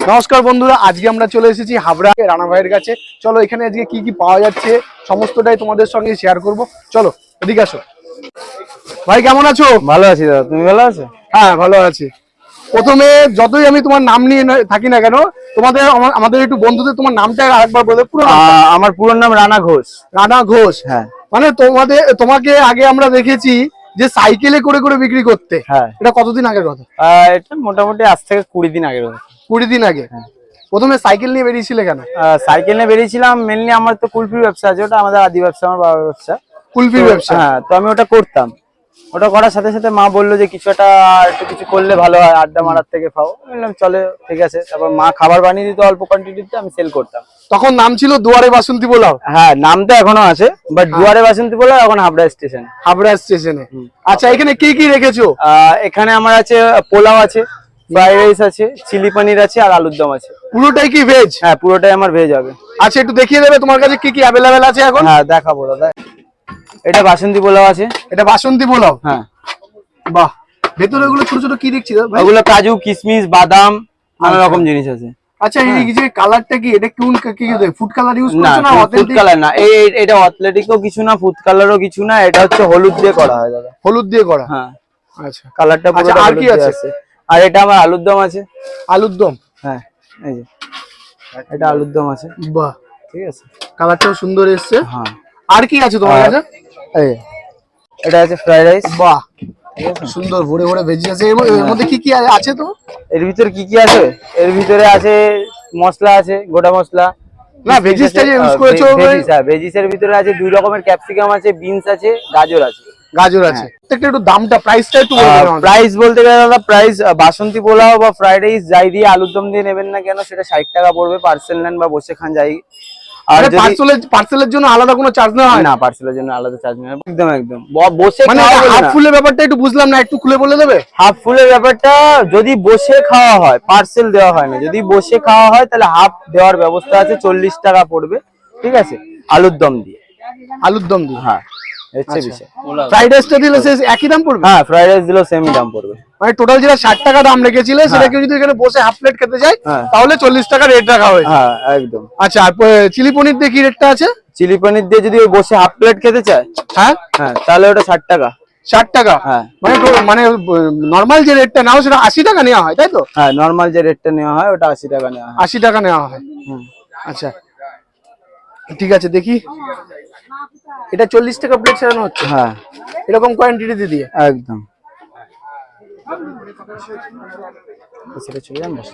নমস্কার বন্ধুরা, আজকে আমরা চলে এসেছি হাবড়া রানা ভাইয়ের কাছে। চলো এখানে আজকে কি কি পাওয়া যাচ্ছে সমস্তটাই তোমাদের সঙ্গে শেয়ার করব। চলো এদিকে আসো। ভাই কেমন আছো? ভালো আছি দাদা, তুমি ভালো আছো? হ্যাঁ ভালো আছি। প্রথমে যতই আমি তোমার নাম নিয়ে থাকি না কেন, তোমাদের আমাদের একটু বন্ধুদের তোমার নামটা আরেকবার বলে। পুরো আমার পুরো নাম রানা ঘোষ। রানা ঘোষ, হ্যাঁ। মানে তোমাকে আগে আমরা দেখেছি যে সাইকেলে করে করে বিক্রি করতে। হ্যাঁ। এটা কতদিন আগের কথা? এটা মোটামুটি আজ থেকে 20 দিন আগের কথা। 20 দিন আগে। প্রথমে সাইকেল নিয়ে বেরিয়েছিলে কেন? সাইকেল নিয়ে বেরিয়েছিলাম মেনলি, আমার তো কুলফির ব্যবসা আছে, ওটা আমাদের আদি ব্যবসা, আমার বাবার ব্যবসা কুলফির ব্যবসা। হ্যাঁ, তো আমি ওটা করতাম। ওটা করার সাথে সাথে মা বললো যে কিছু করলে ভালো হয়, আড্ডা মারার থেকে পাও। বললাম চলে, ঠিক আছে। তারপর মা খাবার বানিয়ে দিত অল্প কোয়ান্টিটিতে, আমি সেল করতাম। তখন নাম ছিল দুয়ারে বাসন্তী পোলাও। হ্যাঁ, নামটা এখনো আছে, বাট দুয়ারে বাসন্তী পোলাও এখন হাবড়া স্টেশন। হাবড়া স্টেশনে। আচ্ছা, এখানে কি কি রেখেছো? এখানে আমার আছে পোলাও আছে, ফ্রাইড রাইস আছে, চিলি পনির আছে, আর আলুর দম আছে। পুরোটাই কি ভেজ? হ্যাঁ, পুরোটাই আমার ভেজ হবে। আচ্ছা, একটু দেখিয়ে দেবে তোমার কাছে কি কি অ্যাভেলেবেল আছে এখন? হ্যাঁ, দেখাবো দাদা। এটা বাসন্তী পোলাও আছে। এটা বাসন্তী পোলাও। হ্যাঁ। বাহ, ভেতরে ওগুলো ছোট ছোট কি দেখছি? ওগুলো কাজু, কিশমিশ, বাদাম, নানা রকম জিনিস আছে। আচ্ছা, এই যে কালারটা কি, এটা কোন কি ফুড কালার ইউজ করছো না? ফুড কালার না, এটা অথেন্টিকও কিছু না, ফুড কালারও কিছু না, এটা হচ্ছে হলুদ দিয়ে করা হয় দাদা। হলুদ দিয়ে করা? হ্যাঁ। আচ্ছা, কালারটা পুরোটা আর কি আছে? আর এটা আমার আলুর দম আছে। আলুর দম? হ্যাঁ, এই যে এটা আলুর দম আছে। বাহ, ঠিক আছে, কালারটাও সুন্দর এসছে। হ্যাঁ। আর কি আছে তোমার কাছে? এই এটা আছে ফ্রাইড রাইস। বাহ, সুন্দর ভরে ভরে ভেজি আছে। এর মধ্যে কি কি আছে? তো এর ভিতরে কি কি আছে? এর ভিতরে আছে মশলা আছে, গোটা মশলা। না, ভেজিসটা যে ইউজ করেছো? ভেজিসের ভিতরে আছে 2 রকমের ক্যাপসিকাম আছে, বিনস আছে, গাজর আছে। গাজর আছে। একটু দামটা, প্রাইসটা একটু বলতে হবে। প্রাইস বলতে গেলে দাদা, প্রাইস বাসন্তী পোলাও বা ফ্রাইড রাইস যাই দিয়ে আলুর দম দিয়ে নেবেন না কেন, সেটা 60 টাকা পড়বে। পার্সেল নেন বা বসে খান যাই। আর পার্সেলের জন্য আলাদা কোনো চার্জ নেওয়া হয় না? পার্সেলের জন্য আলাদা চার্জ নেই, একদম একদম বসে মানে হাফ ফুলের ব্যাপারটা একটু বুঝলাম না, একটু খুলে বলে দেবে? হাফ ফুলের ব্যাপারটা যদি বসে খাওয়া হয়, পার্সেল দেওয়া হয় না। যদি বসে খাওয়া হয় তাহলে হাফ দেওয়ার ব্যবস্থা আছে, 40 টাকা পড়বে। ঠিক আছে, আলুর দম দিয়ে। আলুর দম দিয়ে? হ্যাঁ, হচ্ছে বিষয়। ফ্রাইড রাইসটা দিলে একই দাম পড়বে? হ্যাঁ, ফ্রাইড রাইস দিলেও সেমই দাম পড়বে। মানে টোটাল যেটা 60 টাকা দাম রেখেছিলে, সেটা কেউ যদি এখানে বসে হাফ প্লেট খেতে যায় তাহলে 40 টাকা রেট রাখা হয়েছে। হ্যাঁ, একদম। আচ্ছা, আর চিলি পনির দিয়ে কি রেটটা আছে? চিলি পনির দিয়ে যদি বসে হাফ প্লেট খেতে চায়, হ্যাঁ হ্যাঁ, তাহলে ওটা 60 টাকা। 60 টাকা? হ্যাঁ। মানে নরমাল যে রেটটা নাও সেটা 80 টাকা নেওয়া হয়, তাই তো? হ্যাঁ, নরমাল যে রেটটা নেওয়া হয় ওটা 80 টাকা নেওয়া হয়। 80 টাকা নেওয়া হয়। আচ্ছা, ঠিক আছে, দেখি। এটা 40 টাকা প্লেট সেরানো হচ্ছে? হ্যাঁ, এরকম কোয়ান্টিটি দিয়ে একদম।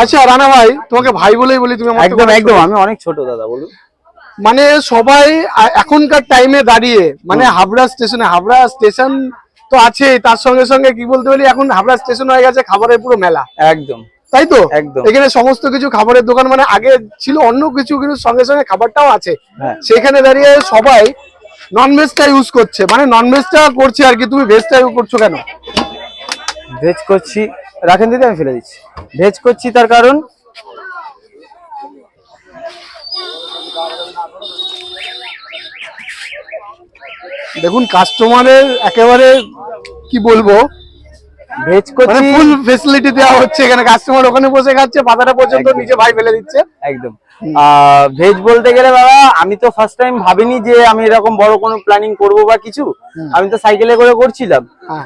আচ্ছা রানা ভাই, তোমাকে ভাই বলেই বলি, তুমি একদম একদম, আমি অনেক ছোট দাদা, বলুন। মানে সবাই এখনকার টাইমে দাঁড়িয়ে, মানে হাবড়া স্টেশন তো আছে, তার সঙ্গে সঙ্গে কি বলতে পারি, এখন হাবড়া স্টেশন হয়ে গেছে খাবারের পুরো মেলা। একদম, তাই তো? একদম। এখানে সমস্ত কিছু খাবারের দোকান, মানে আগে ছিল অন্য কিছু, কিন্তু সঙ্গে সঙ্গে খাবারটাও আছে। সেখানে দাঁড়িয়ে সবাই নন ভেজটা ইউজ করছে, মানে নন ভেজটা করছে আর কি। তুমি ভেজটা ইউজ করছো কেন? ভেজ করছি, রাখেন দিদি, আমি ফেলে দিচ্ছি। ভেজ করছি তার কারণ দেখুন, কাস্টমারের একেবারে কি বলবো, ভেজ করছি, ফুল ফ্যাসিলিটি দেওয়া হচ্ছে এখানে। কাস্টমার ওখানে বসে খাচ্ছে, পাতাটা পর্যন্ত নিচে ভাই ফেলে দিচ্ছে। একদম। ভেজ বলতে গেলে বাবা, আমি তো ফার্স্ট টাইম ভাবিনি যে আমি এরকম বড় কোনো প্ল্যানিং করবো বা কিছু। আমি তো সাইকেলে করে করছিলাম,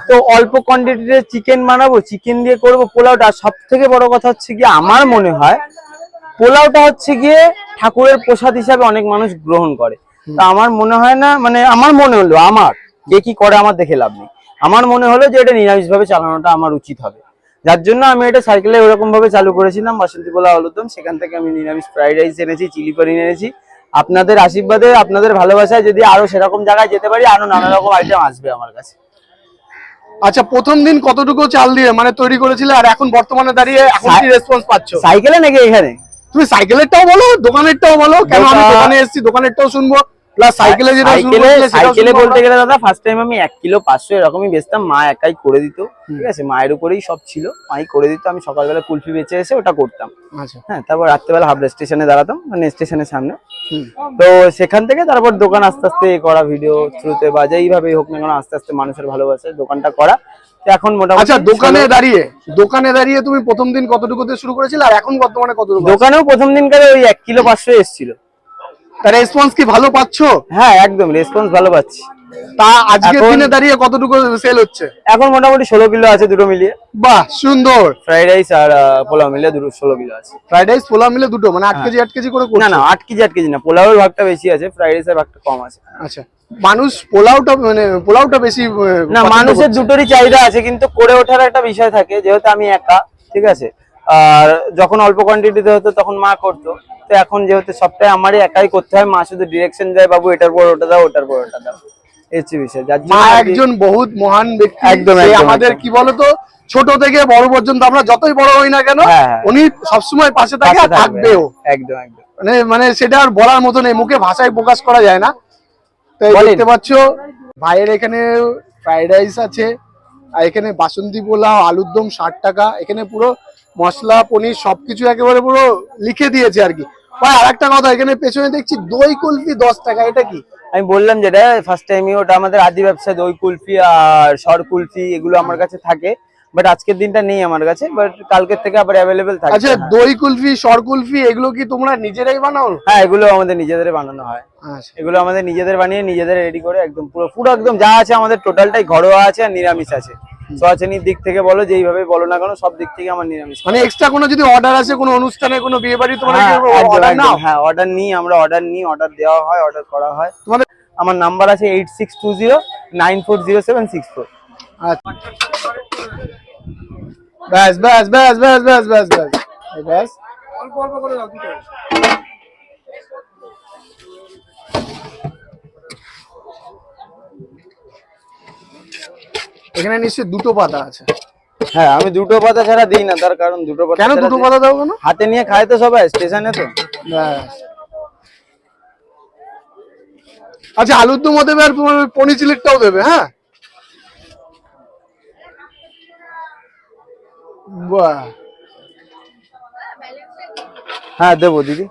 তো অল্প কোয়ান্টিটিতে চিকেন বানাবো, চিকেন দিয়ে করবো পোলাওটা। সব থেকে বড় কথা হচ্ছে গিয়ে, আমার মনে হয় পোলাওটা হচ্ছে গিয়ে ঠাকুরের প্রসাদ হিসাবে অনেক মানুষ গ্রহণ করে। তা আমার মনে হয় না, মানে আমার মনে হলো, আমার কে কি করে আমার দেখে লাভ নেই, আমার মনে হলো যে এটা নিরামিষ ভাবে চালানোটা আমার উচিত হবে। যার জন্য আমি এটা সাইকেলে ওরকম ভাবে চালু করেছিলাম, বাসন্তী পোলাও আলুর দম। সেখান থেকে আমি নিরামিষ ফ্রাইড রাইস এনেছি, চিলি পনির এনেছি। আপনাদের আশীর্বাদে, আপনাদের ভালোবাসায় যদি আরো সেরকম জায়গায় যেতে পারি, আরো নানা রকম আইটেম আসবে আমার কাছে। আচ্ছা, প্রথম দিন কতটুকু চাল দিয়ে মানে তৈরি করেছিলে, আর এখন বর্তমানে দাঁড়িয়ে এখন কি রেসপন্স পাচ্ছ? সাইকেলে নাকি এখানে? তুমি সাইকেলেরটাও বলো, দোকানেরটাও বলো। কেন আমি দোকানে এসেছি, দোকানেরটাও শুনবো, প্লাস সাইকেলে যেটা সাইকেলে বলতে গেলে দাদা ফার্স্ট টাইম আমি 1 কিলো 500 এরকমই বেচতাম, মা একাই করে দিত, ঠিক আছে, মায়ের উপরেই সব ছিল, মাই করে দিত, আমি সকালবেলা কুলফি বেচে এসে ওটা করতাম। আচ্ছা হ্যাঁ, তারপর রাত্রেবেলা হাবড়া স্টেশনে দাঁড়াতাম, মানে স্টেশনের সামনে। তো সেখান থেকে তারপর দোকান আস্তে আস্তে করা, ভিডিও থ্রুতে বা যেইভাবেই হোক না কেন আস্তে আস্তে মানুষের ভালোবাসায় দোকানটা করা। এখন মোটামুটি আচ্ছা দোকানে দাঁড়িয়ে তুমি প্রথম দিন কতটুকুতে শুরু করেছিলে আর এখন বর্তমানে কতটুকু? দোকানেও প্রথম দিনকারে ওই 1 কিলো 500 এসেছিল। তার রেসপন্স কি ভালো পাচ্ছো? হ্যাঁ একদম রেসপন্স ভালো পাচ্ছি। তা আজকের দিনে দাঁড়িয়ে কতটুকু সেল হচ্ছে? এখন মোটামুটি 16 কিলো আছে দুটো মিলিয়ে। বাহ সুন্দর। ফ্রাইড রাইস আর পোলাও মিলে দুটো 16 কিলো আছে। ফ্রাইড রাইস পোলাও মিলে দুটো, মানে 8 কেজি 8 কেজি করে করছো? না না 8 কেজি 8 কেজি না, পোলাওয়ের ভাগটা বেশি আছে, ফ্রাইড রাইসের ভাগটা কম আছে। আচ্ছা, মানুষ পোলাওটা বেশি না, মানুষের দুটোরই চাহিদা আছে, কিন্তু করে ওঠার একটা বিষয় থাকে, যেহেতু আমি একা, ঠিক আছে, আর যখন অল্প কোয়ান্টিটিতে হতো তখন মা করতো, তো এখন যেহেতু সবটাই আমারই একাই করতে হয়, মা শুধু ডিরেকশন দেয়, বাবু এটার পর ওটা দাও, ওটার পর ওটা দাও, এই বিষয়। যার জন্য মা একজন বহুত মহান ব্যক্তি, একদম আমাদের কি বলতো ছোট থেকে বড় পর্যন্ত আমরা যতই বড় হই না কেন উনি সবসময় পাশে থাকে আর থাকবেও। একদম একদম, মানে সেটা আর বলার মতো নেই, মুখে ভাষায় প্রকাশ করা যায় না। তো দেখতে পাচ্ছ ভাইয়ের এখানে ফ্রাইড রাইস আছে, আর এখানে বাসন্তী পোলাও, আলুর দম 60 টাকা, এখানে পুরো মশলা পনির সবকিছু একেবারে পুরো লিখে দিয়েছে আর কি। ভাই আরেকটা কথা, এখানে পেছনে দেখছি দই কুলফি 10 টাকা, এটা কি? আমি বললাম যেটা ফার্স্ট টাইমই, ওটা আমাদের আদি ব্যবসা, দই কুলফি আর সর কুলফি এগুলো আমার কাছে থাকে, বাট আজকের দিনটা নেই আমার কাছে, বাট কালকের থেকে আবার অ্যাভেলেবেল থাকে। আচ্ছা, দই কুলফি সর কুলফি এগুলো কি তোমরা নিজেরাই বানাও? হ্যাঁ, এগুলো আমাদের নিজেদের বানানো হয়। আচ্ছা, এগুলো আমাদের নিজেদের বানিয়ে নিজেদের রেডি করে একদম পুরো একদম যা আছে আমাদের টোটালটাই ঘরোয়া আছে আর নিরামিষ আছে। সোয়াচানির দিক থেকে বলো, যেইভাবে বলো না কেন, সব দিক থেকে আমার নিরামিষ। মানে এক্সট্রা কোনো যদি অর্ডার আছে, কোনো অনুষ্ঠানে, কোনো বিয়ে বাড়ি, তোমরা অর্ডার নাও? হ্যাঁ অর্ডার নিই আমরা, অর্ডার দেওয়া হয়, অর্ডার করা হয়। তোমাদের আমার নাম্বার আছে 8620940764। আচ্ছা, ব্যাস ব্যাস ব্যাস ব্যাস ব্যাস ব্যাস ব্যাস ব্যাস, অল্প অল্প করে দাও। এখানে নিশ্চয়ই দুটো পাতা আছে। হ্যাঁ, আমি দুটো পাতা ছাড়া দিই না, তার কারণ দুটো পাতা কেন দুটো পাতা দাও কেন? হাতে নিয়ে খায় তো সবাই স্টেশনে তো। আচ্ছা, আলুর দম দেবে আর পনির চিলিটাও দেবে? হ্যাঁ, বাহ, হ্যাঁ দেবো দিদি।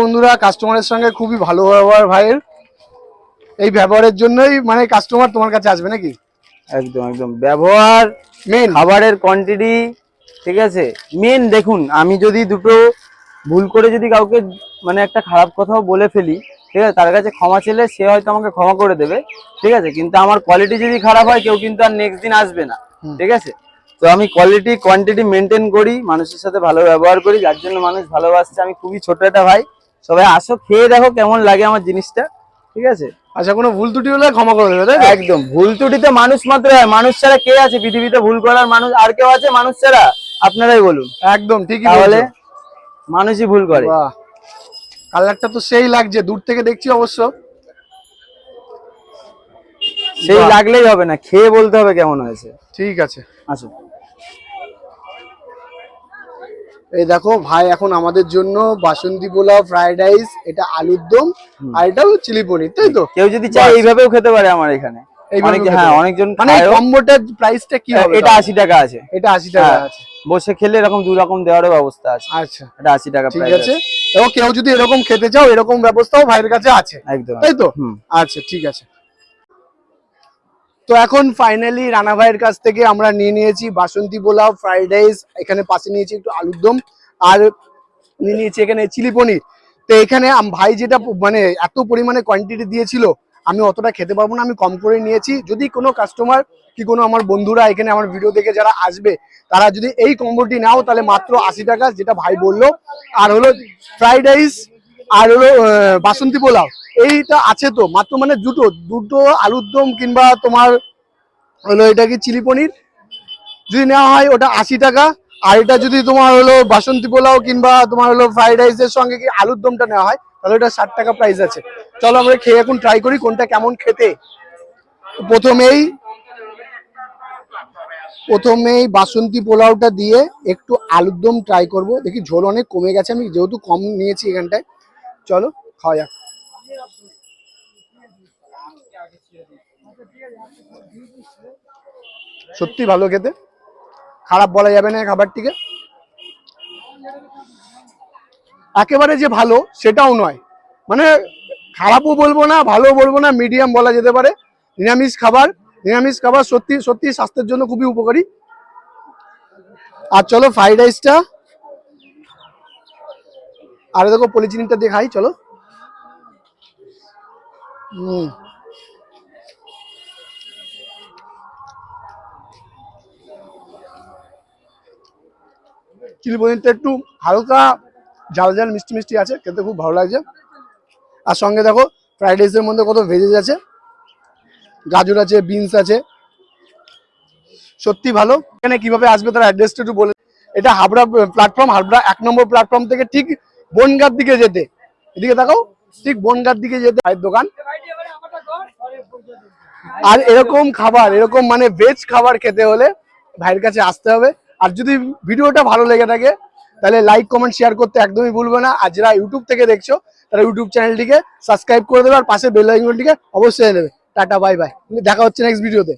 বন্ধুরা কাস্টমারের সঙ্গে খুবই ভালো ব্যবহার ভাইয়ের, এই ব্যবহারের জন্যই মানে কাস্টমার তোমার কাছে আসবে নাকি? একদম একদম, ব্যবহার মেন, খাবারের কোয়ান্টিটি, ঠিক আছে মেন। দেখুন, আমি যদি দুটো ভুল করে যদি কাউকে মানে একটা খারাপ কথাও বলে ফেলি, ঠিক আছে, তার কাছে ক্ষমা চেলে সে হয়তো আমাকে ক্ষমা করে দেবে, ঠিক আছে, কিন্তু আমার কোয়ালিটি যদি খারাপ হয় কেউ কিন্তু আর নেক্সট দিন আসবে না, ঠিক আছে। তো আমি কোয়ালিটি কোয়ান্টিটি মেনটেন করি, মানুষের সাথে ভালো ব্যবহার করি, যার জন্য মানুষ ভালোবাসছে। আমি খুবই ছোট একটা ভাই, সবাই আসো, খেয়ে দেখো কেমন লাগে আমার জিনিসটা, ঠিক আছে। আচ্ছা, কোনো ভুল ত্রুটি হলে ক্ষমা করে দেবে? একদম, ভুল ত্রুটিতে মানুষ মাত্র হয়, মানুষ ছাড়া কে আছে পৃথিবীতে ভুল করার? মানুষ আর কেউ আছে মানুষ ছাড়া? আপনারাই বলুন। একদম ঠিকই, তাহলে মানুষই ভুল করে। বাহ, কালারটা তো সেই লাগছে, দূর থেকে দেখছি অবশ্য। সেই লাগলেই হবে না, খেয়ে বলতে হবে কেমন হয়েছে। ঠিক আছে, আসুন। এই দেখো ভাই এখন আমাদের জন্য বাসন্তী পোলাও, ফ্রাইড রাইস, এটা আলুর দম, আর এটা চিলি পনির, তাই তো? কেউ যদি চায় এইভাবেও খেতে পারে আমার এখানে। হ্যাঁ, অনেকজন। মানে কম্বোটার প্রাইসটা কি হবে? এটা 80 টাকা আছে। এটা 80 টাকা আছে। বসে খেলে এরকম দুই রকম দেওয়ার ব্যবস্থা আছে। আচ্ছা, এটা 80 টাকা ঠিক আছে। এবং কেউ যদি এরকম খেতে চাও, এরকম ব্যবস্থাও ভাইয়ের কাছে আছে, একদম, তাই তো? আচ্ছা, ঠিক আছে। তো এখন ফাইনালি রানা ভাইয়ের কাছ থেকে আমরা নিয়ে নিয়েছি বাসন্তী পোলাও, ফ্রাইড রাইস, এখানে পাশে নিয়েছি একটু আলুর দম, আর নিয়ে নিয়েছি এখানে চিলি পনির। তো এখানে ভাই যেটা মানে এত পরিমাণে কোয়ান্টিটি দিয়েছিল, আমি অতটা খেতে পারবো না, আমি কম করে নিয়েছি। যদি কোনো কাস্টমার কি কোনো আমার বন্ধুরা এখানে আমার ভিডিও দেখে যারা আসবে, তারা যদি এই কম্বোটি নাও তাহলে মাত্র 80 টাকা, যেটা ভাই বললো। আর হলো ফ্রাইড রাইস আর হলো বাসন্তী পোলাও, এইটা আছে তো মাত্র মানে দুটো আলুর দম কিংবা তোমার হলো এটা কি চিলি পনির যদি নেওয়া হয় ওটা 80 টাকা। আর এটা যদি তোমার হলো বাসন্তী পোলাও কিংবা তোমার হলো ফ্রাইড রাইসের সঙ্গে কি আলুর দমটা নেওয়া হয় তাহলে ওটা 60 টাকা প্রাইস আছে। চলো আমরা খেয়ে এখন ট্রাই করি কোনটা কেমন খেতে। প্রথমেই বাসন্তী পোলাওটা দিয়ে একটু আলুর দম ট্রাই করব, দেখি ঝোল অনেক কমে গেছে, আমি যেহেতু কম নিয়েছি এখানটায়। চলো খাওয়া যাক। সত্যি ভালো খেতে, খারাপ বলা যাবে না খাবারটিকে। একেবারে যে ভালো সেটাও নয়, মানে খারাপও বলবো না ভালো বলবো না, মিডিয়াম বলা যেতে পারে। নিরামিষ খাবার সত্যি সত্যি স্বাস্থ্যের জন্য খুবই উপকারী। আর চলো ফ্রাইড রাইসটা, আর দেখো পলিচিনিটা দিয়ে খাই চলো। চিলি পনিরটা একটু হালকা ঝাল ঝাল মিষ্টি মিষ্টি আছে, খেতে খুব ভালো লাগছে। আর সঙ্গে দেখো ফ্রাইড রাইসের মধ্যে কত ভেজেস আছে, গাজর আছে, বিনস আছে, সত্যি ভালো। এখানে কিভাবে আসবে তার অ্যাড্রেসটা একটু বলে। এটা হাবড়া প্ল্যাটফর্ম, হাবড়া 1 নম্বর প্ল্যাটফর্ম থেকে ঠিক বনগাঁর দিকে যেতে, এদিকে দেখাও, ঠিক বনগাঁর দিকে যেতে ভাইয়ের দোকান। আর এরকম খাবার, এরকম মানে ভেজ খাবার খেতে হলে ভাইয়ের কাছে আসতে হবে। আর যদি ভিডিওটা ভালো লেগে থাকে তাহলে লাইক কমেন্ট শেয়ার করতে একদমই ভুলবে না। আর যারা ইউটিউব থেকে দেখছো তারা ইউটিউব চ্যানেলটিকে সাবস্ক্রাইব করে দেবে, আর পাশে বেল আইকনটিকে অবশ্যই দেবে। টাটা বাই বাই, দেখা হচ্ছে নেক্সট ভিডিওতে।